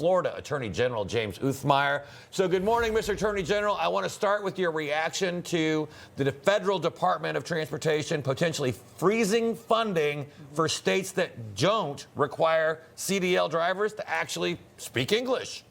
Florida Attorney General James Uthmeier. So good morning, Mr. Attorney General. I want to start with your reaction to the federal Department of Transportation potentially freezing funding for states that don't require CDL drivers to actually speak English.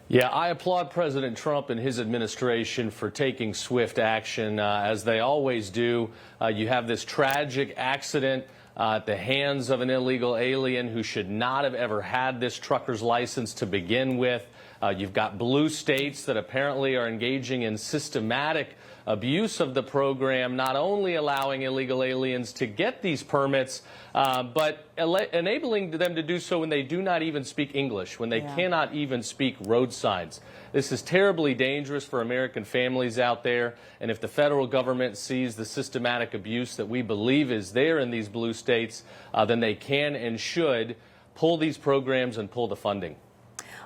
Yeah, I applaud President Trump and his administration for taking swift action, as they always do. You have this tragic accident at the hands of an illegal alien who should not have ever had this trucker's license to begin with. You've got blue states that apparently are engaging in systematic abuse of the program, not only allowing illegal aliens to get these permits, but enabling them to do so when they do not even speak English, when they cannot even speak road signs. This is terribly dangerous for American families out there, and if the federal government sees the systematic abuse that we believe is there in these blue states, then they can and should pull these programs and pull the funding.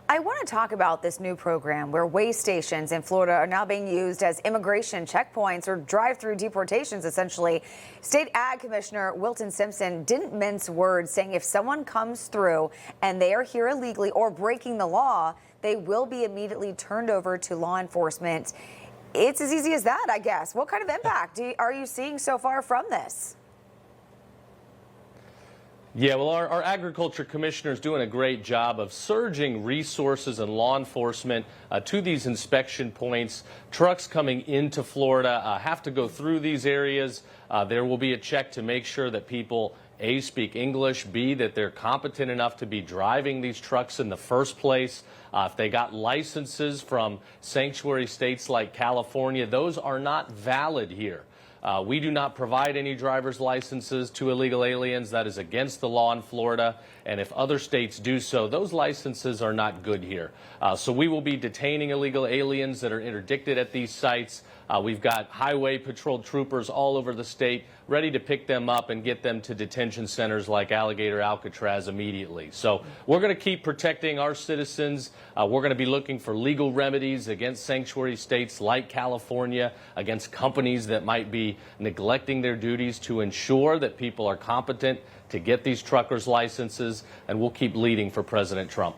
I want to talk about this new program where way stations in Florida are now being used as immigration checkpoints or drive-through deportations, essentially. State Ag Commissioner Wilton Simpson didn't mince words, saying if someone comes through and they are here illegally or breaking the law, they will be immediately turned over to law enforcement. It's as easy as that, I guess. What kind of impact are you seeing so far from this? Yeah, well, our agriculture commissioner is doing a great job of surging resources and law enforcement to these inspection points. Trucks coming into Florida have to go through these areas. There will be a check to make sure that people, A, speak English, B, that they're competent enough to be driving these trucks in the first place. If they got licenses from sanctuary states like California, those are not valid here. We do not provide any driver's licenses to illegal aliens. That is against the law in Florida. And if other states do so, those licenses are not good here. So we will be detaining illegal aliens that are interdicted at these sites. We've got highway patrol troopers all over the state ready to pick them up and get them to detention centers like Alligator Alcatraz immediately. So we're going to keep protecting our citizens. We're going to be looking for legal remedies against sanctuary states like California, against companies that might be neglecting their duties to ensure that people are competent to get these truckers' licenses, and we'll keep leading for President Trump.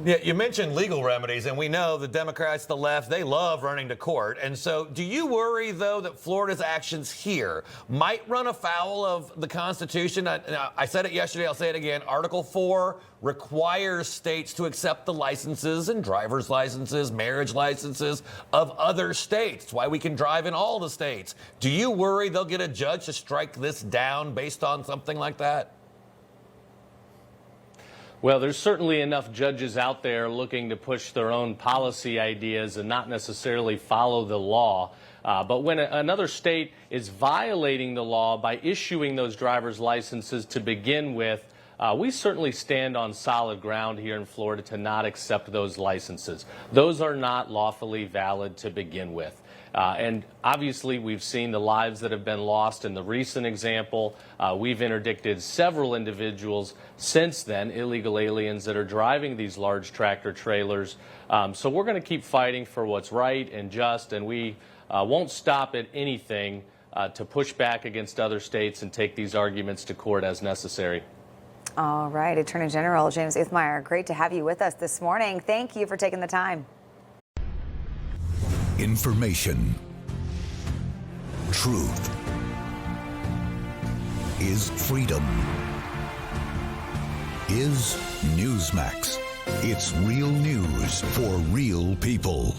Yeah, you mentioned legal remedies, and we know the Democrats, the left, they love running to court. And so do you worry, though, that Florida's actions here might run afoul of the Constitution? I said it yesterday, I'll say it again. Article 4 requires states to accept the licenses and driver's licenses, marriage licenses of other states. It's why we can drive in all the states. Do you worry they'll get a judge to strike this down based on something like that? Well, there's certainly enough judges out there looking to push their own policy ideas and not necessarily follow the law. But when another state is violating the law by issuing those driver's licenses to begin with, we certainly stand on solid ground here in Florida to not accept those licenses. Those are not lawfully valid to begin with. And obviously, we've seen the lives that have been lost in the recent example. We've interdicted several individuals since then, illegal aliens that are driving these large tractor trailers. So we're going to keep fighting for what's right and just, and we won't stop at anything to push back against other states and take these arguments to court as necessary. All right, Attorney General James Uthmeier, great to have you with us this morning. Thank you for taking the time. Information. Truth is freedom. Is Newsmax. It's real news for real people.